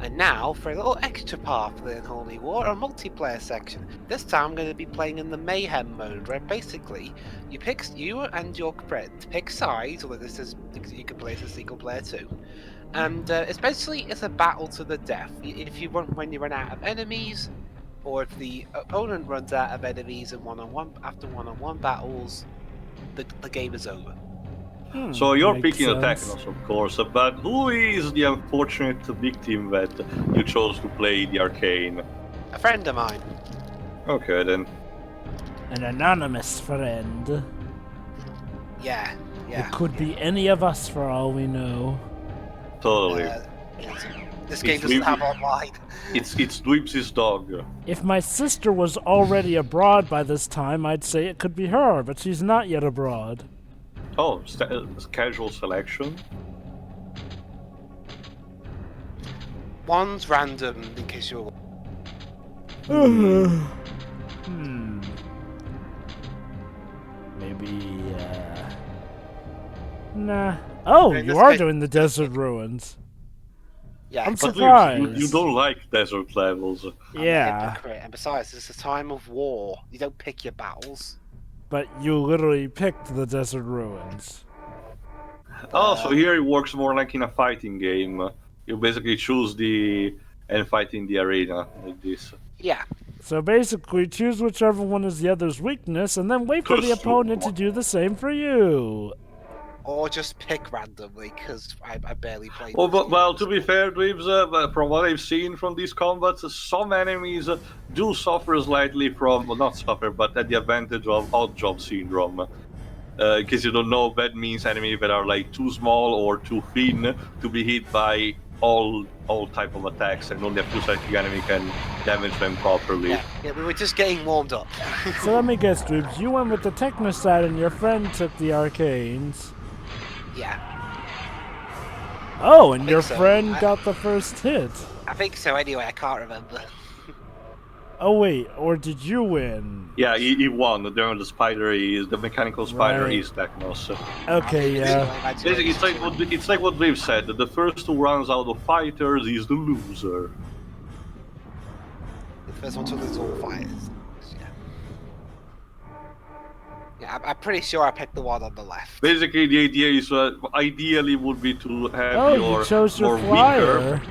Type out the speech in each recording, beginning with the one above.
And now for a little extra part of the Unholy War, a multiplayer section. This time I'm going to be playing in the Mayhem mode, where basically you and your friend pick sides, or this is you can play as a single player too. And it's a battle to the death. If you when you run out of enemies, or if the opponent runs out of enemies in after one-on-one battles, the game is over. So you're makes picking the sense. Technos, of course, but who is the unfortunate victim that you chose to play the Arcane? A friend of mine. Okay, then. An anonymous friend. Yeah. It could be any of us for all we know. Totally. This game doesn't have online. It's Dwibs' dog. If my sister was already abroad by this time, I'd say it could be her, but she's not yet abroad. Oh, casual selection? One's random, in case you're... Maybe, Nah. Oh, Okay, you are doing the desert ruins. Yeah, I'm But surprised. you don't like desert levels. I'm a Yeah, hypocrite, and besides, it's a time of war. You don't pick your battles. but you literally picked the desert ruins. Oh, so here it works more like in a fighting game. You basically choose and fight in the arena like this. Yeah. So basically, choose whichever one is the other's weakness, and then wait for the Just opponent to do the same for you. Or just pick randomly, because I barely played. Oh, this but, well, to game. be fair, Dwibs, from what I've seen from these combats, some enemies do suffer slightly from, well, not suffer, but at the advantage of odd job syndrome. In case you don't know, that means enemies that are like too small or too thin to be hit by all type of attacks, and only a few psychic enemy can damage them properly. Yeah, we were just getting warmed up. So let me guess, Dwibs, you went with the Techno side and your friend took the Arcanes. Yeah, Oh, and think your so. friend got the first hit. I think so anyway, I can't remember. Oh wait, or did you win? Yeah, he won. The spider is the mechanical spider Right. is Technos. Okay, yeah. Basically, it's like what Dwibs said. The first who runs out of fighters is the loser. The first one to lose all fighters. Yeah, I'm pretty sure I picked the one on the left. Basically, the idea is ideally would be to have Oh, your you chose your more flyer. weaker.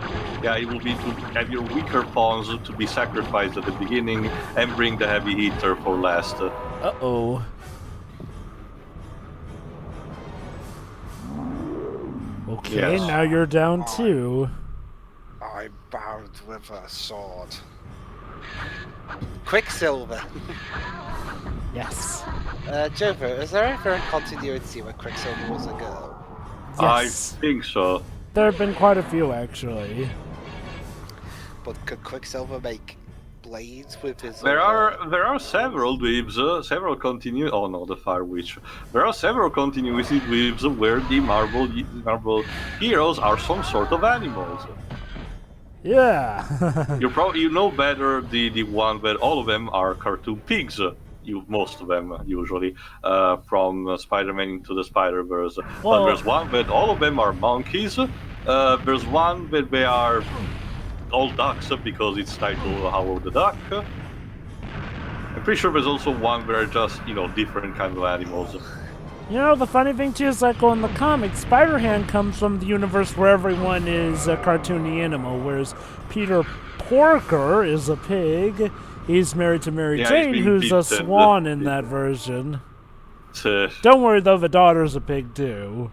Yeah, it would be to have your weaker pawns to be sacrificed at the beginning and bring the heavy hitter for last. Uh-oh. Okay, Yes. now you're down 2. I'm bound with a sword. Quicksilver. Yes. Jover, is there ever a continuity where Quicksilver was a girl? Yes. I think so. There have been quite a few, actually. But could Quicksilver make blades with his... There are several Dwibs, several continue. Oh no, the Fire Witch. There are several continuity Dwibs where the Marvel heroes are some sort of animals. Yeah. You know better the one where all of them are cartoon pigs. Most of them usually from Spider-Man into the Spider-Verse. But Well- there's one where all of them are monkeys. There's one where they are all ducks because it's titled Howard the Duck. I'm pretty sure there's also one where just different kind of animals. You know, the funny thing too is, like, in the comics, Spider-Man comes from the universe where everyone is a cartoony animal, whereas Peter Porker is a pig. He's married to Mary Yeah, Jane, he's who's being a beaten. swan in that version. Uh, Don't worry, though, the daughter's a pig, too.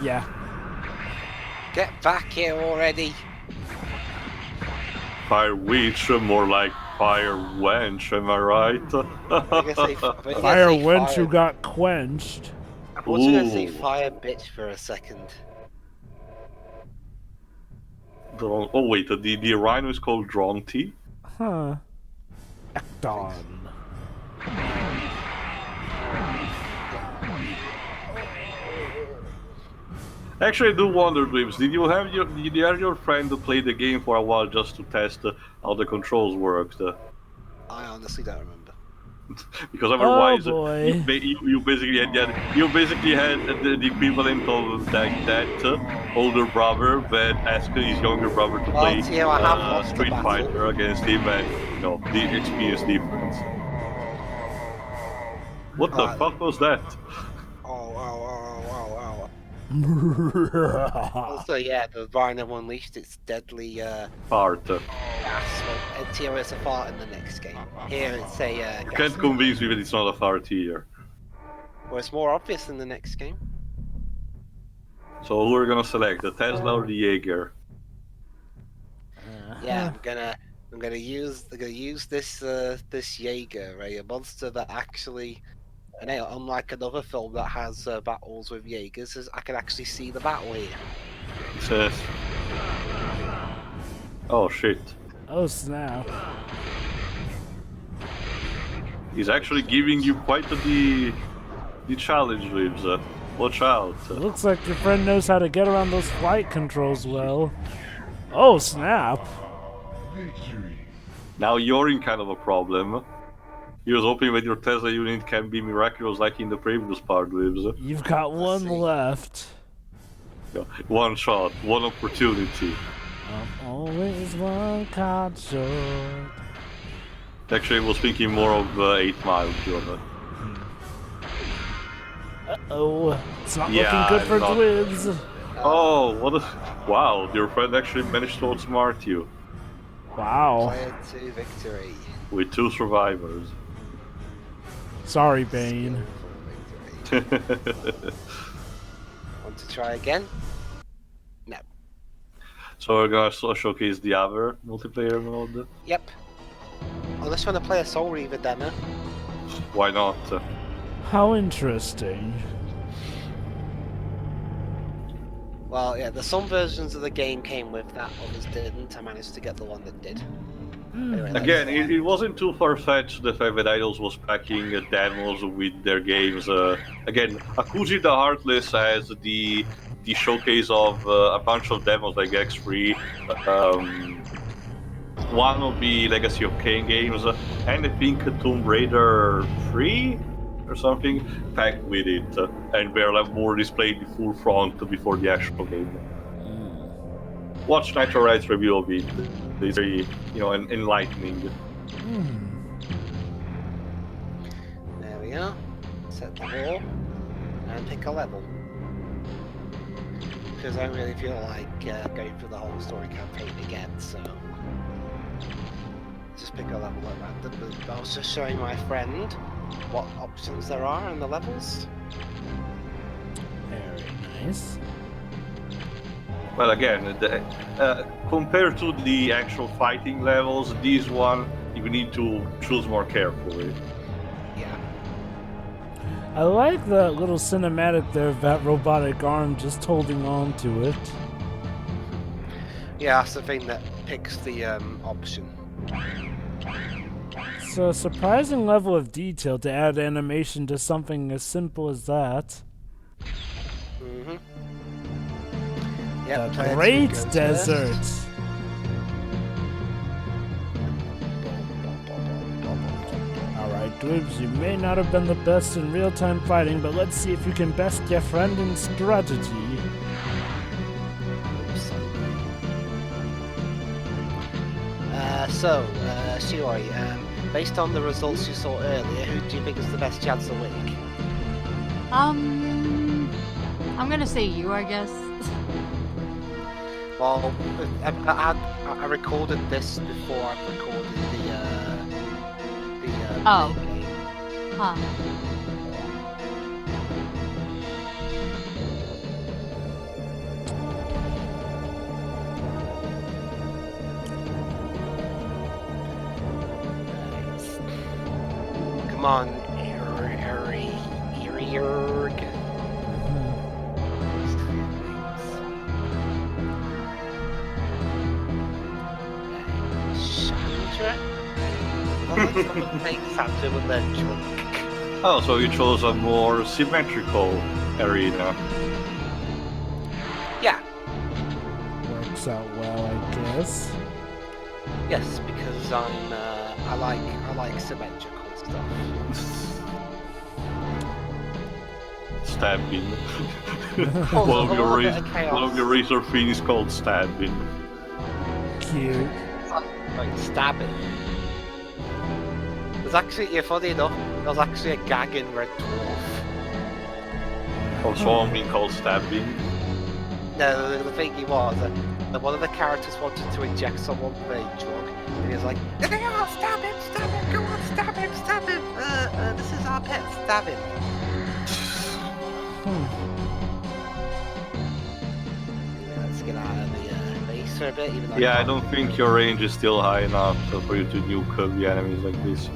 Yeah. Get back here already! Fire Witch, more like Fire Wench, am I right? I guess they- but you Fire say wench fire- who got quenched. I was gonna say Ooh. fire bitch for a second. Oh wait, the rhino is called Dronty? Huh. Ekton. Actually, I do wonder, Dwibs, did you have your friend to play the game for a while just to test how the controls worked? I honestly don't remember. Because otherwise, boy. you basically had the equivalent of that older brother that asked his younger brother to Well, play Tio, I have lost the Street battle. Fighter against him, and the experience difference. What the fuck was that? Oh. Also, yeah, the Rhino unleashed its deadly Part. gas. Well, Tio, it's a fart in the next game. Here, it's a You gas. can't convince me that it's not a fart here. Well, it's more obvious in the next game. So who are gonna select, the Tesla or the Jaeger? Yeah, I'm gonna use this this Jaeger, right? A monster that actually, and unlike another film that has battles with Jaegers, I can actually see the battle here. It says. Oh shit. Oh snap. He's actually giving you quite the challenge, Dwibs. Watch out. Looks like your friend knows how to get around those flight controls well. Oh snap. Now you're in kind of a problem. He was hoping that your Tesla unit can be miraculous like in the previous part, Dwibs. You've got one left. One shot, one opportunity. I'm always one card short. Actually, I was thinking more of 8 Mile, John. Uh-oh. It's not Yeah, looking good for not- Dwibs. Oh, what a... Wow, your friend actually managed to outsmart you. Wow. Player 2 victory. With 2 survivors. Sorry, Bane. Skillful victory. Want to try again? No. So we're gonna showcase the other multiplayer mode. Yep. Unless you want to play a Soul Reaver demo. Why not? How interesting. Well, yeah, some versions of the game came with that, others didn't. I managed to get the one that did. Anyway, Again, it wasn't too far-fetched the fact that Idols was packing demos with their games. Again, Akuji the Heartless has the showcase of a bunch of demos like X3, one of the Legacy of Kain games, and I think Tomb Raider 3 or something packed with it, and they're like more displayed the full front before the actual game. Watch Nitro Ride's review of it. It's very, enlightening. There we are. Set the wall and pick a level. Because I don't really feel like going through the whole story campaign again, so just pick a level at random. I was just showing my friend what options there are in the levels. Very nice. Well, again, compared to the actual fighting levels, this one you need to choose more carefully. Yeah. I like that little cinematic there of that robotic arm just holding on to it. Yeah, that's the thing that picks the option. It's a surprising level of detail to add animation to something as simple as that. Mm-hmm. Yep, The Great Desert. Alright, Dwibs, you may not have been the best in real-time fighting, but let's see if you can best your friend in strategy. Shiori, based on the results you saw earlier, who do you think is the best chance of winning? I'm gonna say you, I guess. Well, I recorded this before I recorded the Oh. game. Huh. Come on, Eriorg. Chandra? Sandra with the drunk. Oh, so you chose a more symmetrical arena. Yeah, Works out well, I guess. yes, because I like symmetricals. stuff. Stabbing. Oh, one of your a bit of chaos. one of your razor thing is called stabbing. Cute. Like stabbing. There's actually, yeah, funny enough, there's actually a gag in Red Dwarf. Also, one being called stabbing. No, the thing was that one of the characters wanted to inject someone with a drug, and he was like, "There they are, stab him, go on, stab him, this is our pet, stab him." Let's get out of the base for a bit, even though Yeah, I don't think your range is still high enough for you to nuke the enemies like this.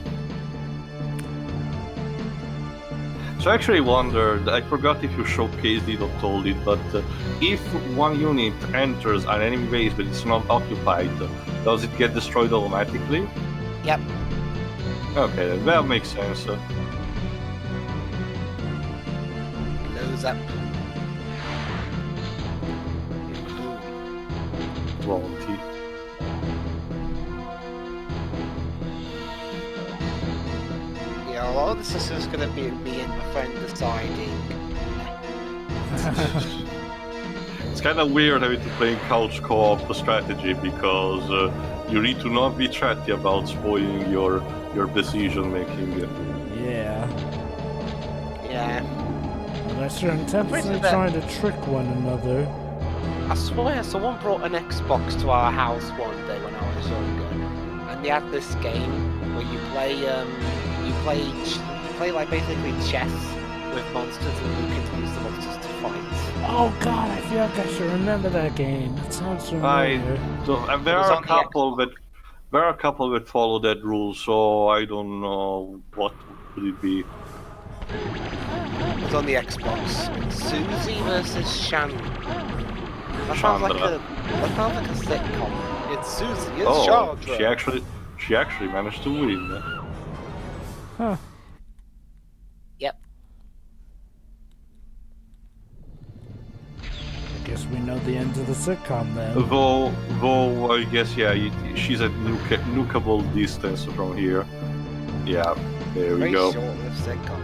So I actually wondered, I forgot if you showcased it or told it, but if one unit enters an enemy base but it's not occupied, does it get destroyed automatically? Yep. Okay, that makes sense. Blows up. Quality. Yeah, a lot of this is just going to be me and my friend deciding. It's kind of weird having to play couch co-op strategy because you need to not be chatty about spoiling your decision making. Yeah. Yeah. Unless you're intentionally trying to trick one another. I swear, someone brought an Xbox to our house one day when I was younger, and they had this game where you play like basically chess with monsters, and you can use the monsters to fight. Oh god, I feel like I should remember that game. That sounds familiar. And there are a couple that follow that rule, so I don't know what would it be. It was on the Xbox. Susie versus Shan. That sounds like a sitcom. It's Susie, it's Chandra. She actually managed to win. Huh. Yep. I guess we know the end of the sitcom then. Though I guess she's at nukeable distance from here. Yeah, there we go. Very short-lived sitcom.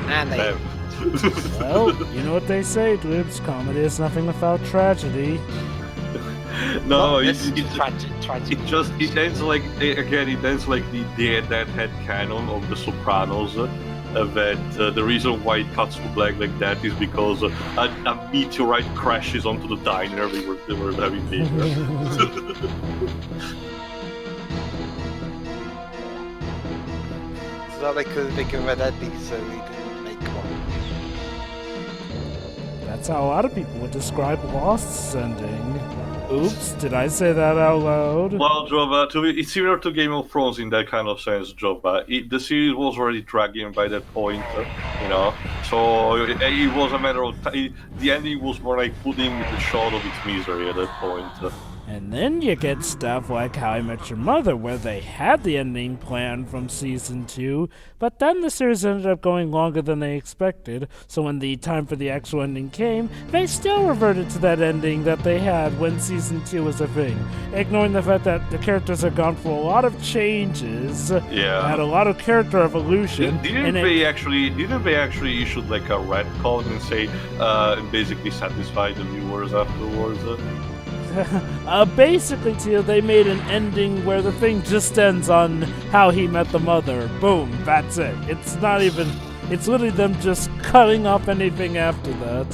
And they. Well, you know what they say, Dwibs. Comedy is nothing without tragedy. No, it's tragic. Tragic. It ends like the deadhead canon of The Sopranos. That the reason why it cuts to black like that is because a meteorite crashes onto the diner they were having dinner. It's not like they could have ending, so we didn't make one. That's how a lot of people would describe Lost's ending. Oops, did I say that out loud? Well, Jova, it's similar to Game of Thrones in that kind of sense, Jova. The series was already dragging by that point, so it was a matter of the ending was more like putting the shot of its misery at that point. And then you get stuff like How I Met Your Mother, where they had the ending planned from season 2, but then the series ended up going longer than they expected, so when the time for the actual ending came, they still reverted to that ending that they had when season 2 was a thing, ignoring the fact that the characters had gone through a lot of changes, had a lot of character evolution. Didn't they actually issue like a retcon and say, and basically satisfy the viewers afterwards? Basically, Teal, they made an ending where the thing just ends on how he met the mother. Boom, that's it. It's not even... It's literally them just cutting off anything after that.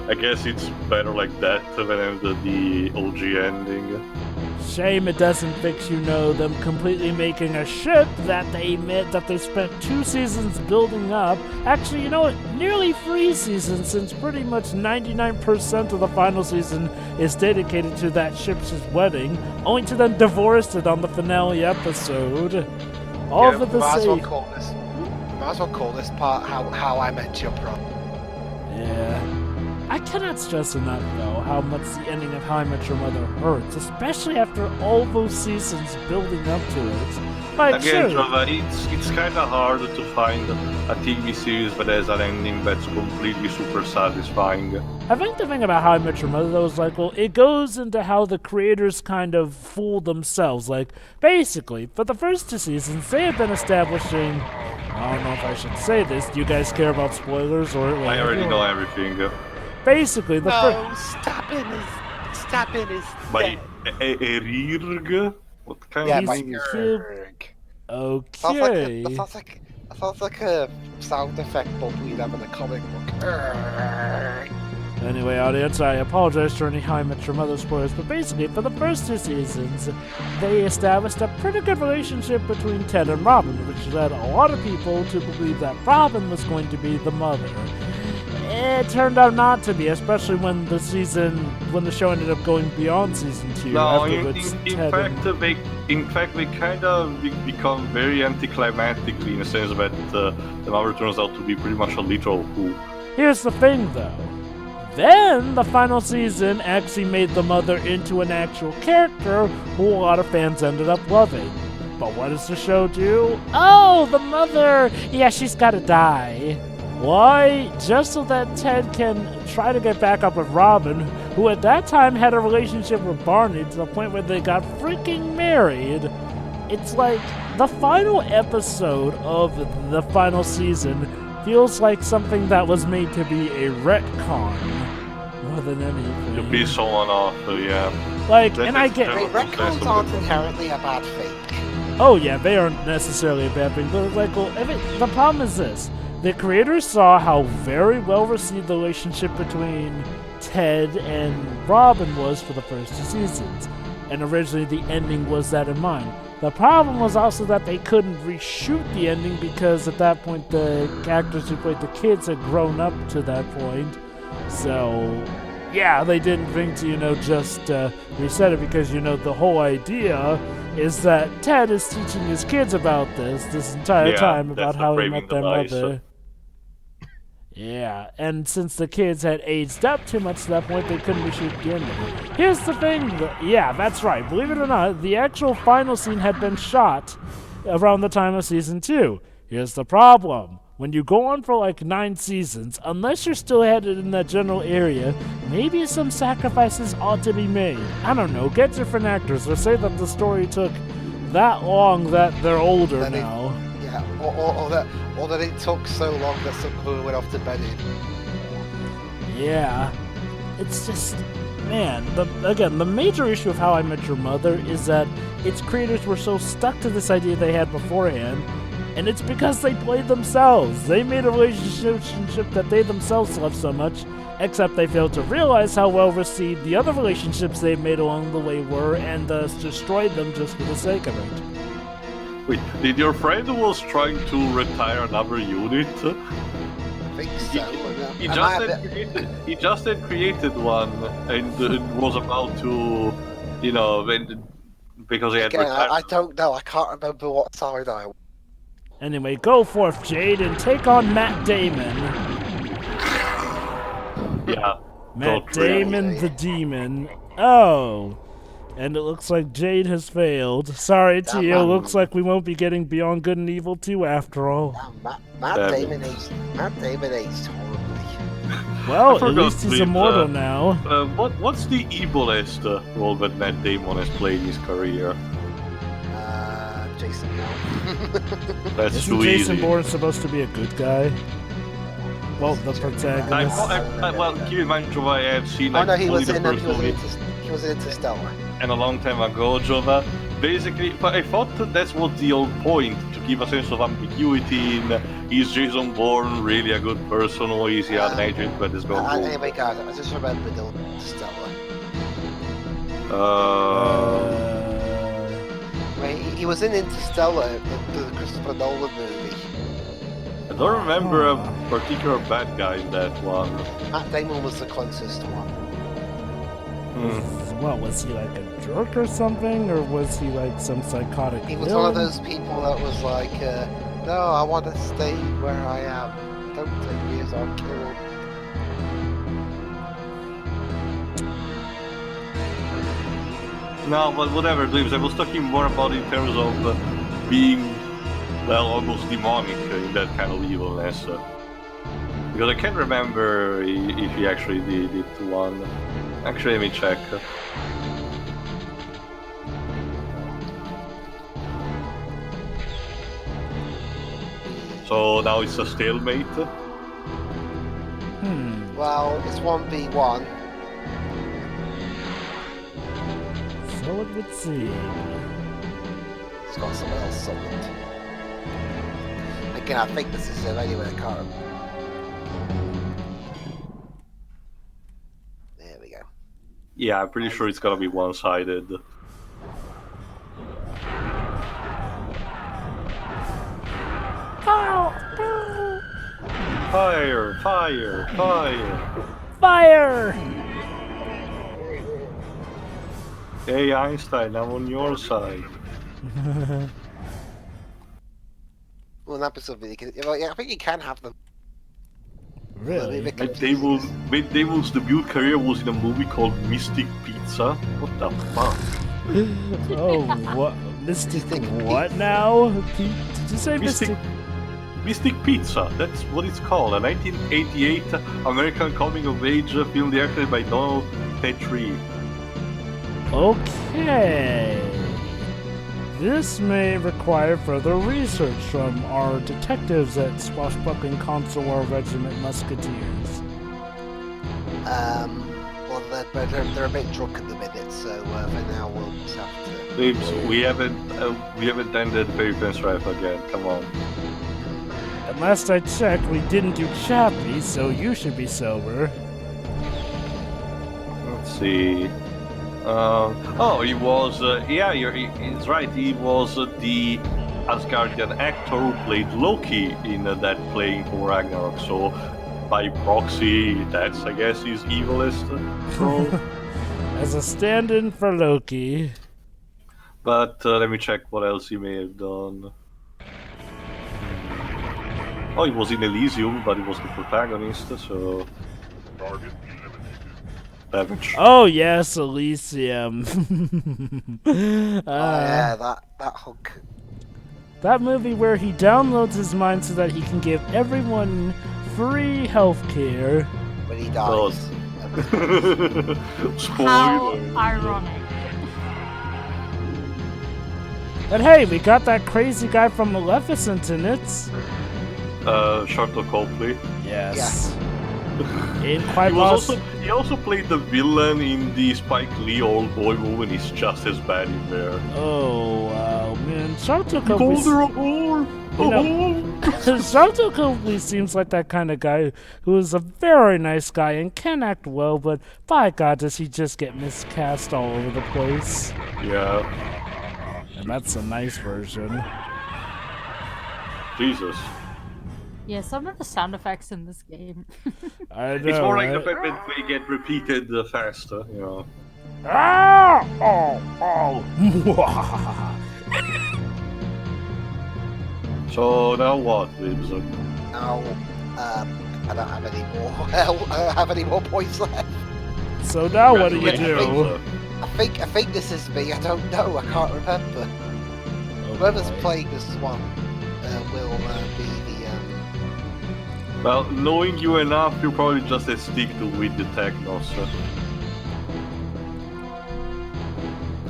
I guess it's better like that than the OG ending. Shame it doesn't fix, them completely making a ship that they spent 2 seasons building up. Actually, nearly 3 seasons, since pretty much 99% of the final season is dedicated to that ship's wedding, only to then divorce it on the finale episode. All for the sake. Might as well call this part How I Met Your Prom. Yeah. I cannot stress enough, though, how much the ending of How I Met Your Mother hurts, especially after all those seasons building up to it. Like, Again, sure, Trevor, it's kind of hard to find a TV series that has an ending that's completely super satisfying. I think the thing about How I Met Your Mother, though, is like, well, it goes into how the creators kind of fool themselves. Like, basically, for the first 2 seasons, they have been establishing. I don't know if I should say this. Do you guys care about spoilers or? I already know everything. Basically, the No, stop it is By dead. Erirg? What kind Yeah, of by name is Jurg. Okay. That sounds like a sound effect book we'd have in a comic book. Anyway, audience, I apologize for any How I Met Your Mother spoilers, but basically, for the first 2 seasons, they established a pretty good relationship between Ted and Robin, which led a lot of people to believe that Robin was going to be the mother. It turned out not to be, especially when the show ended up going beyond season 2. No, afterwards, in Ted fact, they kind of become very anticlimactically in the sense that the mother turns out to be pretty much a literal who. Here's the thing, though. Then, the final season actually made the mother into an actual character who a lot of fans ended up loving. But what does the show do? Oh, the mother! Yeah, she's gotta die. Why? Just so that Ted can try to get back up with Robin, who at that time had a relationship with Barney to the point where they got freaking married. It's like the final episode of the final season feels like something that was made to be a retcon more than anything. To piss someone off, yeah. Like, That and I is get. true. Wait, retcons aren't inherently a bad thing. Oh yeah, they aren't necessarily a bad thing, but it's like, well, the problem is this: the creators saw how very well received the relationship between Ted and Robin was for the first 2 seasons, and originally the ending was that in mind. The problem was also that they couldn't reshoot the ending because at that point the actors who played the kids had grown up to that point. So, yeah, they didn't think to, just reset it because, the whole idea is that Ted is teaching his kids about this entire time about that's how the he met framing their device. mother. Yeah, and since the kids had aged up too much to that point, they couldn't reshoot the ending. Here's the thing, yeah, that's right. Believe it or not, the actual final scene had been shot around the time of season 2. Here's the problem. When you go on for like 9 seasons, unless you're still headed in that general area, maybe some sacrifices ought to be made. I don't know, get different actors, or say that the story took that long that they're older That now. Yeah, or that it took so long that some people went off to bed in. Yeah, it's just, man, the major issue of How I Met Your Mother is that its creators were so stuck to this idea they had beforehand, and it's because they played themselves. They made a relationship that they themselves loved so much, except they failed to realize how well received the other relationships they made along the way were, and thus destroyed them just for the sake of it. Wait, did your friend who was trying to retire another unit? I think so. He just had created one and was about to, because he had Again, retired. I don't know. I can't remember what side I was. Anyway, go forth, Jade, and take on Matt Damon. Yeah. Matt don't really. Damon the Demon. Oh. And it looks like Jade has failed. Sorry to Damn, you, man. looks like we won't be getting Beyond Good and Evil 2 after all. Yeah, Matt Damon aged horribly. Well, at forgot least he's to, immortal now. What's the evilest role that Matt Damon has played in his career? Jason Bourne. That's Isn't too Jason easy. Bourne supposed to be a good guy? Well, the protagonist. Well, keep in mind, Jova, I have seen Oh like no, he only was the in first movie Interstellar. and a long time ago, Jova. Basically, but I thought that was the whole point, to give a sense of ambiguity in is Jason Bourne really a good person or is he an agent that is going to... Anyway, guys, I just remembered Interstellar. Wait, he was in Interstellar, the Christopher Nolan movie. I don't remember a particular bad guy in that one. Matt Damon was the closest one. Well, was he like a jerk or something? Or was he like some psychotic He was villain? one of those people that was like, no, I want to stay where I am. Don't take me as I'm killed. No, but whatever, Dwibs. I was talking more about in terms of being, well, almost demonic in that kind of evilness. Because I can't remember if he actually did it one. Actually, let me check. So now it's a stalemate. Well, it's 1v1. So it would seem. It's got someone else summoned. Again, I think this is him anyway, I can't remember. There we go. Yeah, I'm pretty sure it's gonna be one-sided. Fire! Fire! Fire! Fire! Hey Einstein, I'm on your side. Well, that was something you can. Well, yeah, I think you can have them. Really? Matt Damon's debut career was in a movie called Mystic Pizza. What the fuck? Oh, what? Mystic what now? Did you say Mystic? Mystic Pizza, that's what it's called. A 1988 American coming-of-age film directed by Donald Petrie. Okay. This may require further research from our detectives at Swashbuckling Regiment Musketeers. Well, they're a bit drunk at the minute, so for now we'll just have to. Babes, we haven't ended Fairfence Rife again. Come on. And last I checked, we didn't do Chappie, so you should be sober. Let's see. He was. He's right. He was the Asgardian actor who played Loki in that playing for Ragnarok. So, by proxy, that's I guess his evilest role. As a stand-in for Loki. But let me check what else he may have done. Oh, he was in Elysium, but he was the protagonist, so. Damage. Oh yes, Elysium. Yeah, that hook. That movie where he downloads his mind so that he can give everyone free healthcare. When he dies. How Spoiler. ironic. But hey, we got that crazy guy from Maleficent in it. Charlotte Copley. Yes. Ain't quite He also played the villain in the Spike Lee Old Boy movie, and he's just as bad in there. Oh wow, man! Charlotte Called her Copley. a whore. Charlotte Copley seems like that kind of guy who is a very nice guy and can act well, but by God, does he just get miscast all over the place? Yeah. And that's a nice version. Jesus. Yeah, some of the sound effects in this game. I know, It's more like right? the fact that they get repeated faster, you know. Ah! Oh! So now what, Libs? Now, I don't have any more. I don't have any more points left. So now what do you Congratulations, do? I think this is me. I don't know. I can't remember. Whoever's playing this one will be the. Well, knowing you enough, you probably just stick to with the Technos.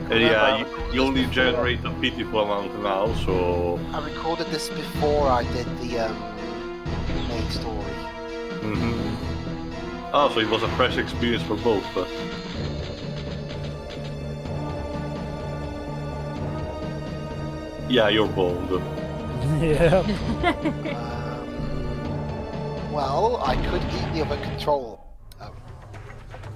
And yeah, you only generate a pitiful amount now, so. I recorded this before I did the main story. Oh, so it was a fresh experience for both. Yeah, you're bold. Yeah. Well, I could eat the other controller.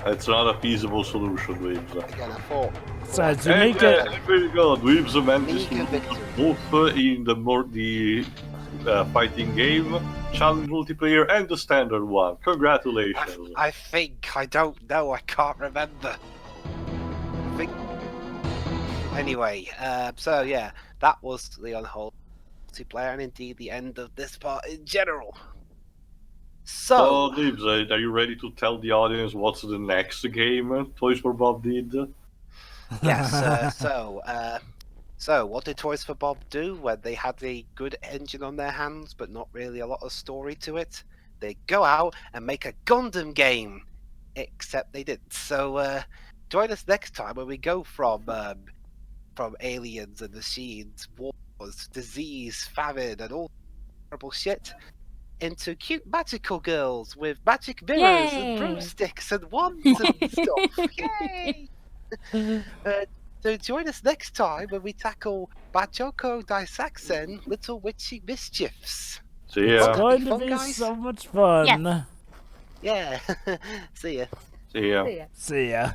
It's not a feasible solution, Dwibs. Again, I thought. Besides, you make it. There you go. Dwibs managed Legal to victory. both in the fighting game, challenge multiplayer, and the standard one. Congratulations. I think. I don't know. I can't remember. I think. Anyway, so yeah, that was the Unholy multiplayer, and indeed the end of this part in general. So, Dwibs, are you ready to tell the audience what's the next game Toys for Bob did? Yes. So what did Toys for Bob do when they had a good engine on their hands, but not really a lot of story to it? They go out and make a Gundam game. Except they didn't. So join us next time when we go from aliens and machines, wars, disease, famine, and all terrible shit into cute magical girls with magic mirrors Yay! and broomsticks and wands and stuff. Yay! So join us next time when we tackle Bajoko Daisakusen Little Witchy Mischiefs. See It's ya. going to Fun, be guys? so much fun. Yes. Yeah. See ya. See ya. See ya. See ya.